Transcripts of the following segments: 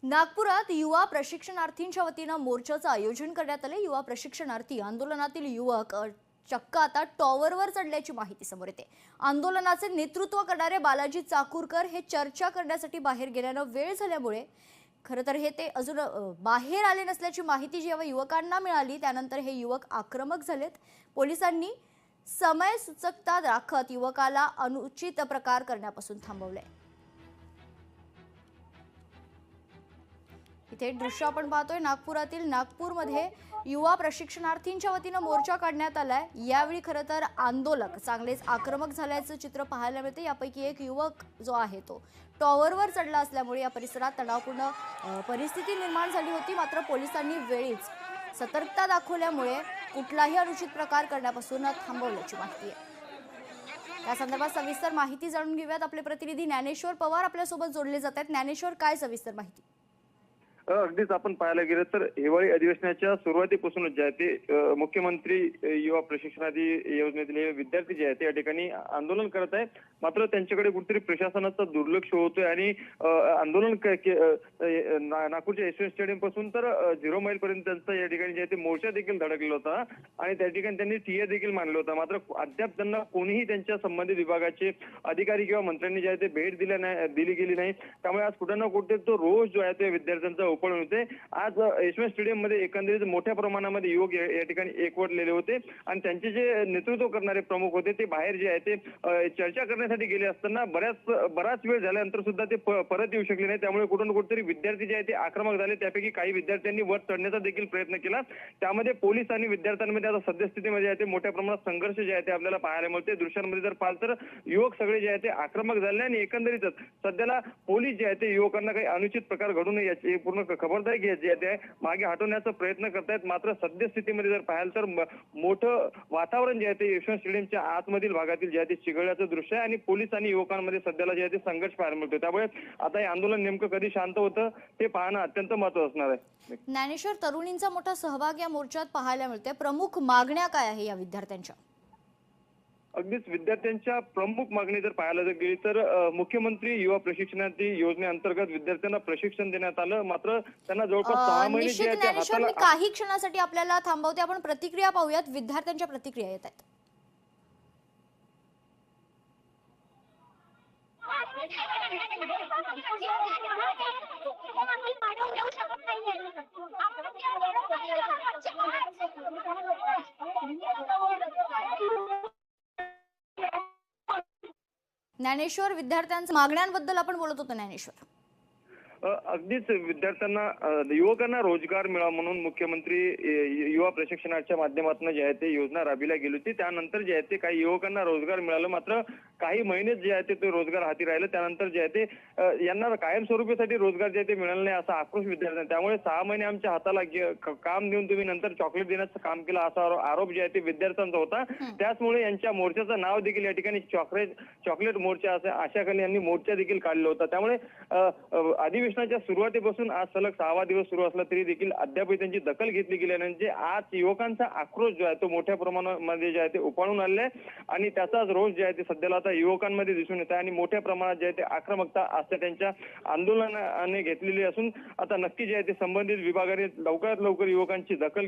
नागपुरात युवा प्रशिक्षणार्थींच्या वतीनं मोर्चाचं आयोजन करण्यात आले। युवा प्रशिक्षणार्थी आंदोलनातील युवक चक्क आता टॉवरवर चढल्याची माहिती समोर येते। आंदोलनाचे नेतृत्व करणारे बालाजी चाकूरकर हे चर्चा करण्यासाठी बाहेर गेल्यानं वेळ झाल्यामुळे खरं तर ते अजून बाहेर आले नसल्याची माहिती जेव्हा युवकांना मिळाली त्यानंतर हे युवक आक्रमक झालेत। पोलिसांनी समय सूचकता दाखवत युवकाला अनुचित प्रकार करण्यापासून थांबवले। इथे दृश्य आपण पाहतोय नागपुरातील नागपूरमध्ये युवा प्रशिक्षणार्थींच्या वतीनं मोर्चा काढण्यात आलाय। यावेळी खरं तर आंदोलक चांगलेच आक्रमक झाल्याचं चित्र पाहायला मिळते। यापैकी एक युवक जो आहे तो टॉवरवर चढला असल्यामुळे या परिसरात तणावपूर्ण परिस्थिती निर्माण झाली होती। मात्र पोलिसांनी वेळीच सतर्कता दाखवल्यामुळे कुठलाही अनुचित प्रकार करण्यापासून थांबवल्याची माहिती आहे। या संदर्भात सविस्तर माहिती जाणून घेऊयात। आपले प्रतिनिधी ज्ञानेश्वर पवार आपल्या सोबत जोडले जात आहेत। ज्ञानेश्वर, काय सविस्तर माहिती? अगदीच आपण पाहायला गेलं तर हिवाळी अधिवेशनाच्या सुरुवातीपासूनच जे आहे ते मुख्यमंत्री युवा प्रशिक्षणार्थी योजनेतील विद्यार्थी जे आहेत ते या ठिकाणी आंदोलन करत आहेत। मात्र त्यांच्याकडे कुठेतरी प्रशासनाचं दुर्लक्ष होतोय आणि आंदोलन नागपूरच्या यशवंत स्टेडियम पासून तर 0 माईल पर्यंत त्यांचा या ठिकाणी जे आहे ते मोर्चा देखील धडकलेला होता आणि त्या ठिकाणी त्यांनी ठिय्या देखील मांडला होता। मात्र अद्याप त्यांना कोणीही त्यांच्या संबंधित विभागाचे अधिकारी किंवा मंत्र्यांनी जे आहे ते भेट दिली गेली नाही। त्यामुळे आज कुठे ना कुठे तो रोष जो आहे ते विद्यार्थ्यांचा उपळून होते। आज यशवंत स्टेडियम मध्ये एकंदरीत मोठ्या प्रमाणामध्ये युवक या ठिकाणी एकवटलेले होते आणि त्यांचे जे नेतृत्व करणारे प्रमुख होते ते बाहेर जे आहे ते चर्चा करण्यासाठी गेले असताना बराच वेळ झाल्यानंतर सुद्धा ते परत येऊ शकले नाही। त्यामुळे कुठं ना कुठेतरी विद्यार्थी जे आहे ते आक्रमक झाले। त्यापैकी काही विद्यार्थ्यांनी वर चढण्याचा देखील प्रयत्न केला। त्यामध्ये पोलीस आणि विद्यार्थ्यांमध्ये आता सद्यस्थितीमध्ये आहे ते मोठ्या प्रमाणात संघर्ष जे आहे ते आपल्याला पाहायला मिळते। दृश्यांमध्ये जर पाहिलं तर युवक सगळे जे आहे ते आक्रमक झाले आणि एकंदरीतच सध्याला पोलीस जे आहे ते युवकांना काही अनुचित प्रकार घडू नये याची पूर्ण खबरदारी घ्यायची आहे मागे हटवण्याचा प्रयत्न करतायत। मात्र सद्यस्थितीमध्ये जर पाहाल तर मोठं वातावरण जे आहे ते यशवंत स्टेडियमच्या आतमधील भागातील जे आहे ते चिघळल्याचं दृश्य आहे आणि पोलीस आणि युवकांमध्ये सध्याला जे आहे ते संघर्ष पाहायला मिळतो। त्यामुळे आता हे आंदोलन नेमकं कधी शांत होतं ते पाहणं अत्यंत महत्त्वाचं असणार आहे। ज्ञानेश्वर, तरुणींचा मोठा सहभाग या मोर्चात पाहायला मिळते। प्रमुख मागण्या काय आहे या विद्यार्थ्यांच्या? अगदीच विद्यार्थ्यांच्या प्रमुख मागणी जर पाहायला गेली तर मुख्यमंत्री युवा प्रशिक्षणार्थी योजनेअंतर्गत विद्यार्थ्यांना प्रशिक्षण देण्यात आलं। मात्र त्यांना जवळपास 6 महिने जे आहे ते ज्ञानेश्वर, मी काही क्षणासाठी आपल्याला थांबवते। आपण प्रतिक्रिया पाहूयात। विद्यार्थ्यांच्या प्रतिक्रिया येत आहेत। ज्ञानेश्वर, विद्यार्थ्यांच्या मागण्यांबद्दल आपण बोलत होतो ज्ञानेश्वर। अगदीच विद्यार्थ्यांना युवकांना रोजगार मिळावा म्हणून मुख्यमंत्री युवा प्रशिक्षणाच्या माध्यमातून जे आहे ते योजना राबविल्या गेली होती। त्यानंतर जे आहे ते काही युवकांना रोजगार मिळालं। मात्र काही महिने जे आहे ते रोजगार हाती राहिलं। त्यानंतर जे आहे ते यांना कायमस्वरूपीसाठी रोजगार जे आहे ते मिळालं नाही असा आक्रोश विद्यार्थ्यांना। त्यामुळे 6 महिने आमच्या हाताला काम देऊन तुम्ही नंतर चॉकलेट देण्याचं काम केलं असा आरोप जे आहे ते विद्यार्थ्यांचा होता। त्याचमुळे यांच्या मोर्चाचं नाव देखील या ठिकाणी चॉकलेट मोर्चा अशाखाली यांनी मोर्चा देखील काढला होता। त्यामुळे अधिवेशनाच्या सुरुवातीपासून आज सलग 6वा दिवस सुरू असला तरी देखील अद्याप त्यांची दखल घेतली गेली नाही। म्हणजे आज युवकांचा आक्रोश जो आहे तो मोठ्या प्रमाणामध्ये जे आहे ते उफाळून आलेला आहे आणि त्याचाच रोष जे आहे ते सध्याला आता युवकांमध्ये दिसून येत आहे आणि मोठ्या प्रमाणात जे आहे ते आक्रमकता आज त्यांच्या आंदोलनाने घेतलेली असून आता नक्की जे आहे ते संबंधित विभागाने लवकरात लवकर युवकांची दखल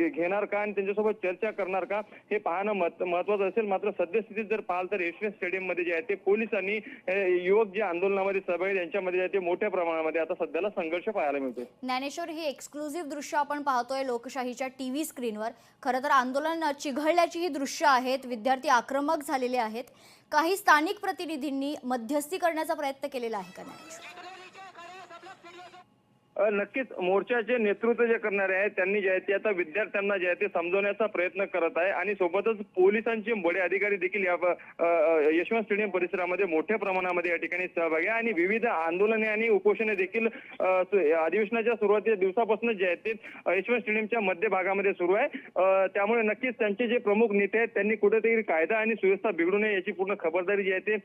घेणार का आणि त्यांच्यासोबत चर्चा करणार का हे पाहणं महत्वाचं असेल। मात्र सद्यस्थितीत जर पाहाल तर यशवंत स्टेडियम मध्ये जे आहे ते पोलीस आणि युवक जे आंदोलनामध्ये सहभागी त्यांच्यामध्ये जे आहे ते मोठ्या प्रमाणामध्ये आता सध्याला संघर्ष पाहायला मिळतोय। ज्ञानेश्वर, हे एक्सक्लुझिव्ह दृश्य आपण पाहतोय लोकशाहीच्या टीव्ही स्क्रीनवर। खरं तर आंदोलन चिघळल्याची ही दृश्य आहेत। विद्यार्थी आक्रमक झालेले आहेत। काही स्थानिक प्रतिनिधींनी मध्यस्थी करण्याचा प्रयत्न केलेला आहे का ज्ञानेश्वर? नक्कीच मोर्चाचे नेतृत्व जे करणारे आहेत त्यांनी जे आहे ते आता विद्यार्थ्यांना जे आहे ते समजवण्याचा प्रयत्न करत आहे आणि सोबतच पोलिसांचे बडे अधिकारी देखील या यशवंत स्टेडियम परिसरामध्ये मोठ्या प्रमाणामध्ये या ठिकाणी सहभागी आहे आणि विविध आंदोलने आणि उपोषणे देखील अधिवेशनाच्या सुरुवातीच्या दिवसापासून जे आहेत ते यशवंत स्टेडियमच्या मध्य भागामध्ये सुरू आहे। त्यामुळे नक्कीच त्यांचे जे प्रमुख नेते आहेत त्यांनी कुठेतरी कायदा आणि सुव्यवस्था बिघडू नये याची पूर्ण खबरदारी जी आहे ते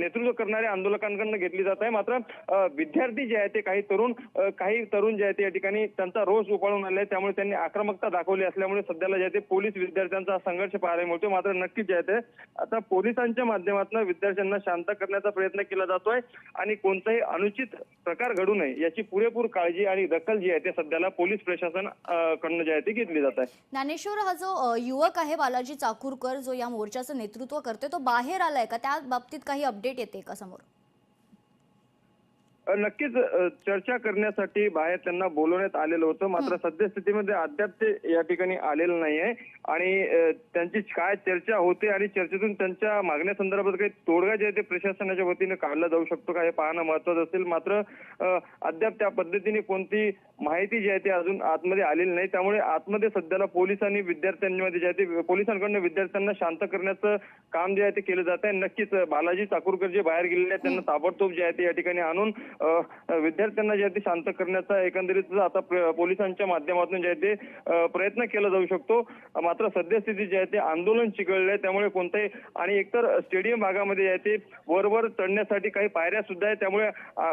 नेतृत्व करणाऱ्या आंदोलकांकडून घेतली जात आहे। मात्र विद्यार्थी जे आहे ते काही तरुण काही तरुण जे आहेत या ठिकाणी त्यांचा रोष उफाळून आलाय, त्यामुळे त्यांनी आक्रमकता दाखवली असल्यामुळे सध्याला जे आहे ते पोलीस विद्यार्थ्यांचा संघर्ष पाहायला मिळतो. मात्र नक्कीच जे आहे ते आता पोलिसांच्या माध्यमातून विद्यार्थ्यांना शांत करण्याचा प्रयत्न केला जातोय आणि कोणताही अनुचित प्रकार घडू नये याची पुरेपूर काळजी आणि दखल जी आहे ते सध्याला पोलीस प्रशासन कडनं जे आहे ते घेतली जात आहे. ज्ञानेश्वर, हा जो युवक आहे बालाजी चाकूरकर जो या मोर्चाचं नेतृत्व करतोय, तो बाहेर आलाय का? त्या बाबतीत काही अपडेट येते का समोर? नक्कीच चर्चा करण्यासाठी बाहेर त्यांना बोलवण्यात आलेलं होतं, मात्र सद्यस्थितीमध्ये अद्याप ते या ठिकाणी आलेलं नाहीये आणि त्यांची काय चर्चा होते आणि चर्चेतून त्यांच्या मागण्यासंदर्भात काही तोडगा जे आहे ते प्रशासनाच्या वतीने काढला जाऊ शकतो का हे पाहणं महत्वाचं असेल. मात्र अद्याप त्या पद्धतीने कोणती माहिती जी आहे ती अजून आतमध्ये आलेली नाही, त्यामुळे आतमध्ये सध्याला पोलिसांनी विद्यार्थ्यांमध्ये जे आहे ते पोलिसांकडून विद्यार्थ्यांना शांत करण्याचं काम जे आहे ते केलं जात आहे. नक्कीच बालाजी चाकूरकर जे बाहेर गेलेले आहेत त्यांना ताबडतोब जे आहे ते या ठिकाणी आणून विद्यार्थ्यांना जे आहे ते शांत करण्याचा एकंदरीत आता पोलिसांच्या माध्यमातून जे आहे ते प्रयत्न केला जाऊ शकतो. मात्र सद्यस्थिती जे आहे ते आंदोलन चिघळले, त्यामुळे कोणताही आणि एकतर स्टेडियम भागामध्ये जे आहे ते वर चढण्यासाठी काही पायऱ्या सुद्धा आहेत, त्यामुळे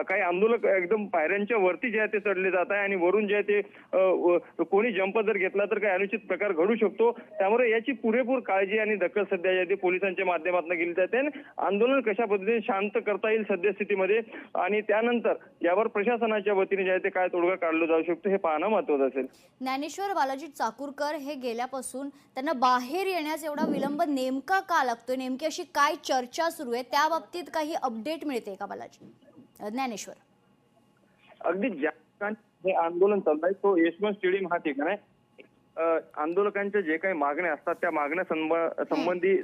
काही आंदोलक एकदम पायऱ्यांच्या वरती जे आहे ते चढले जात आहे आणि वरून जे आहे ते कोणी जंप जर घेतला तर काही अनुचित प्रकार घडू शकतो. त्यामुळे याची पुरेपूर काळजी आणि दखल सध्या जे आहे ते पोलिसांच्या माध्यमातून केली जाते. आंदोलन कशा पद्धतीने शांत करता येईल सद्यस्थितीमध्ये आणि त्यानंतर यावर प्रशासनाच्या वतीने जे आहे ते काय तोडगा काढला जाऊ शकतो हे पाहणं महत्वाचं असेल. ज्ञानेश्वर, बालाजी चाकूरकर हे गेल्यापासून त्यांना बाहेर येण्यास एवढा विलंब नेमका का लागतोय? नेमकी अशी काय चर्चा सुरू आहे त्या बाबतीत काही अपडेट मिळते का बालाजी? ज्ञानेश्वर, अगदी ज्या ठिकाणी हे आंदोलन चाललंय तो यशवंत स्टेडियम हा ठिकाण आहे. आंदोलकांच्या जे काही मागण्या असतात त्या मागण्या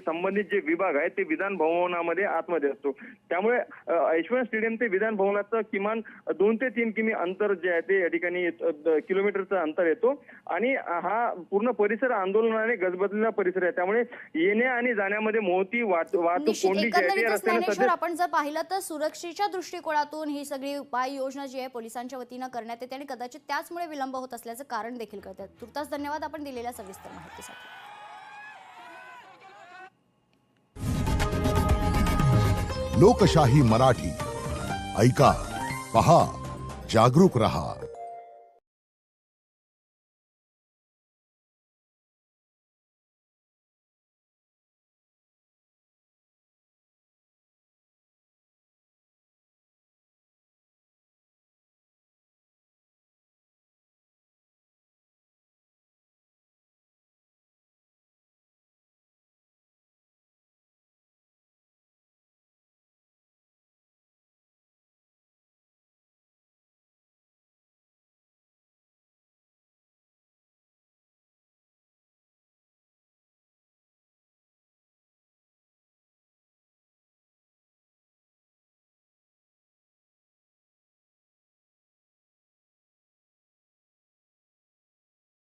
संबंधित जे विभाग आहे ते विधान भवनामध्ये आतमध्ये असतो. त्यामुळे यशवंत स्टेडियम ते विधान भवनाचं किमान 2 ते 3 किमी अंतर जे आहे ते या ठिकाणी किलोमीटरचं अंतर येतो आणि हा पूर्ण परिसर आंदोलनाने गजबजलेला परिसर आहे. त्यामुळे येण्या आणि जाण्यामध्ये मोठी वाहतूक कोंडी जी आहे ती ज्ञानेश्वर, आपण जर पाहिलं तर सुरक्षेच्या दृष्टिकोनातून ही सगळी उपाययोजना जी आहे पोलिसांच्या वतीनं करण्यात येते आणि कदाचित त्याचमुळे विलंब होत असल्याचं कारण देखील कळतं. तुर्तास धन्यवाद आपण दिलेल्या सविस्तर माहितीसाठी. लोकशाही मराठी ऐका, पहा, जागरूक रहा.